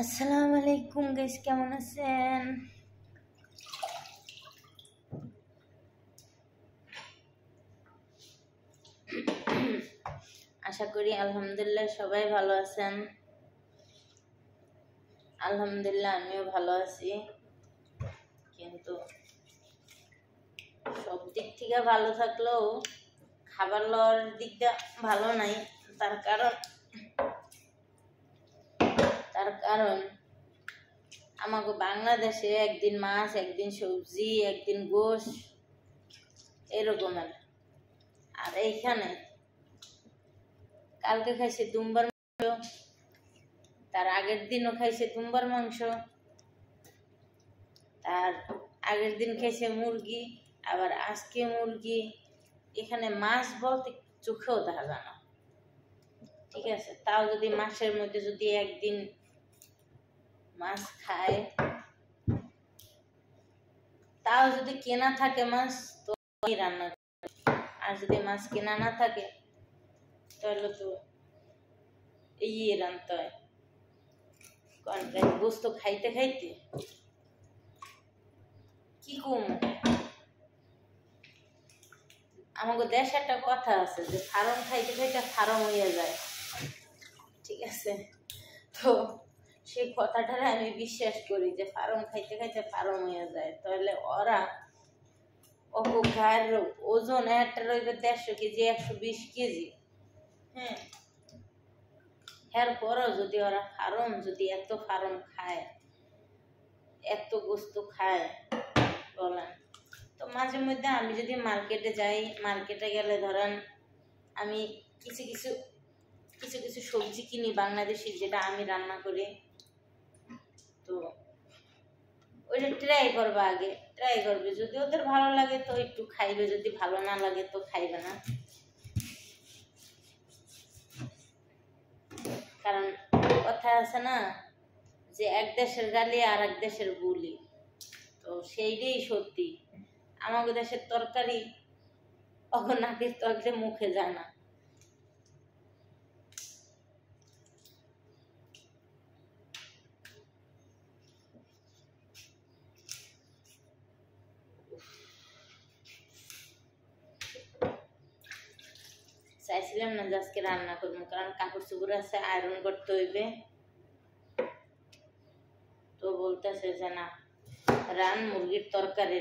আসসালামু আলাইকুম গাইস, কেমন আছেন? আশা করি আলহামদুলিল্লাহ সবাই ভালো আছেন। আলহামদুলিল্লাহ আমিও ভালো আছি, কিন্তু সব দিক থেকে ভালো থাকলেও খাবার লওয়ার দিকটা ভালো নাই। তার কারণ আমাকে বাংলাদেশে একদিন মাছ, একদিন সবজি, একদিন গোশ এরকমের। আর এইখানে কালকে খাইছে দুম্বার মাংস, তার আগের দিনও খাইছে দুম্বার মাংস, তার আগের দিন খাইছে মুরগি, আবার আজকে মুরগি। এখানে মাছ বলতে চোখেও দেখা যায় না। ঠিক আছে, তাও যদি মাসের মধ্যে যদি একদিন মাছ খায়, তাও যদি কেনা থাকে মাছ তো রান্না করে। আর যদি মাছ কেনা না থাকে তাহলে তো এই রান্নতে হয়। কারণ গোস্ত খাইতে খাইতে কি কম। আমাকে দেশে একটা কথা আছে যে ফার্ম খাইতে খাইতে ফার্ম হইয়া যায়। ঠিক আছে, তো সেই কথাটারে আমি বিশ্বাস করি যে ফার্ম খাইতে খাইতে ফার্ম হইয়া যায়। তাহলে ওরা গায়ের ওজন একটা রইবে 150 কেজি, 120 কেজি। হ্যাঁ, এরপরও যদি ওরা যদি এত ফার্ম খায়, এত গোস্ত খায়, বলেন তো। মাঝে মধ্যে আমি যদি মার্কেটে যাই, মার্কেটে গেলে ধরেন আমি কিছু কিছু সবজি কিনি বাংলাদেশি, যেটা আমি রান্না করি। তো ওইটা ট্রাই করবে, আগে ট্রাই করবে। যদি ওদের ভালো লাগে তো একটু খাইবে, যদি ভালো না লাগে তো খাইবে না। কারণ কথা আছে না যে এক দেশের গালি আর এক দেশের বুলি, তো সেইটাই সত্যি। আমাদের দেশের তরকারি নাকের তলতে মুখে যায় না। চাইছিলাম না যে আজকে রান্না করবো, কারণ কাপড় চোপড় আছে, আয়রন করতে হইবে। তো বলতেছে যে না, মুরগির তরকারি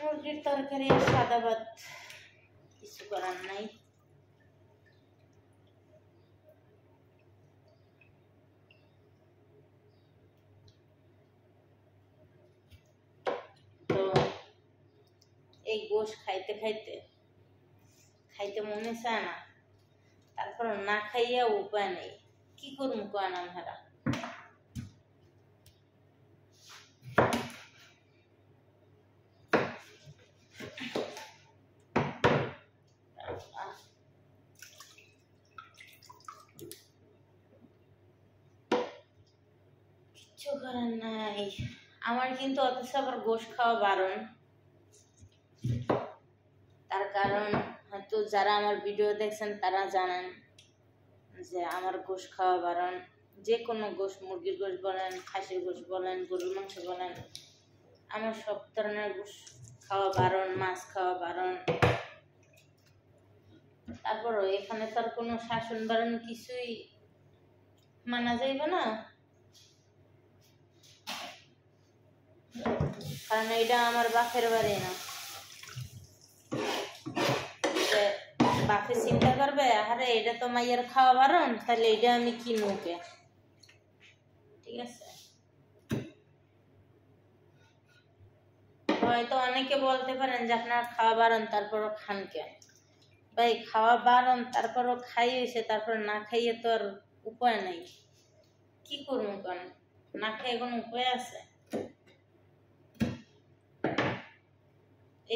মুরগির তরকারি, সাদা ভাত, কিছু করার নাই। তো এই গোশ খাইতে মনে চায় না, তারপর না খাইয়া উপায় নেই। কি করবো কয় নাম হারা। কিচ্ছু করার নাই আমার, কিন্তু অথচ আবার গোশ খাওয়া বারণ। তার কারণ হয়তো যারা আমার ভিডিও দেখছেন তারা জানেন যে আমার গোশ খাওয়া বারণ। যে কোনো গোশ, মুরগির গোশ বলেন, খাসির গোশ বলেন, গরুর মাংস বলেন, আমার সব ধরনের গোশ খাওয়া বারণ, মাছ খাওয়া বারণ। তারপরও এখানে তো আর কোনো শাসন বারণ কিছুই মানা যাইবে না, কারণ এটা আমার বাপের বাড়ি না। বাপে চিন্তা করবে আরে এটা তো মাইয়ের খাওয়া বারণ, তাহলে এটা আমি কিনুকে। ঠিক আছে, হয়তো অনেকে বলতে পারেন যে আপনার খাওয়া বারণ তারপরও খান কেন। ভাই, খাওয়া বারণ তারপরও খাই হয়েছে, তারপর না খাইয়ে তো আর উপায় নাই। কি করবো কেন, না খাইয়ে কোনো উপায় আছে?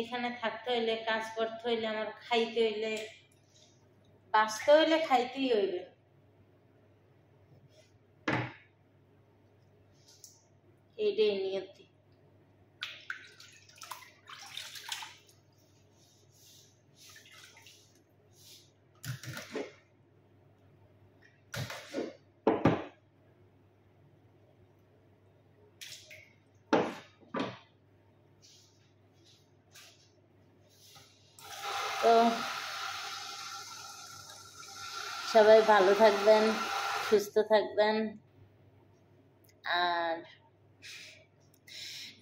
এখানে থাকতে হইলে, কাজ করতে হইলে, আমার খাইতে হইলে, বাঁচতে হইলে খাইতেই হইবে। এইটাই নিয়তি। তো সবাই ভালো থাকবেন, সুস্থ থাকবেন। আর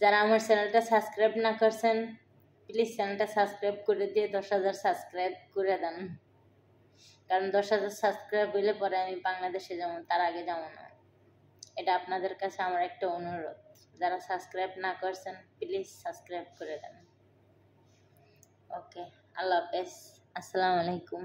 যারা আমার চ্যানেলটা সাবস্ক্রাইব না করছেন, প্লিজ চ্যানেলটা সাবস্ক্রাইব করে দিয়ে 10,000 সাবস্ক্রাইব করে দেন। কারণ 10,000 সাবস্ক্রাইব হইলে পরে আমি বাংলাদেশে যাবো, তার আগে যাবো না। এটা আপনাদের কাছে আমার একটা অনুরোধ। যারা সাবস্ক্রাইব না করছেন প্লিজ সাবস্ক্রাইব করে দেন। ওকে, আল্লাহ হাফেজ, আসসালামু আলাইকুম।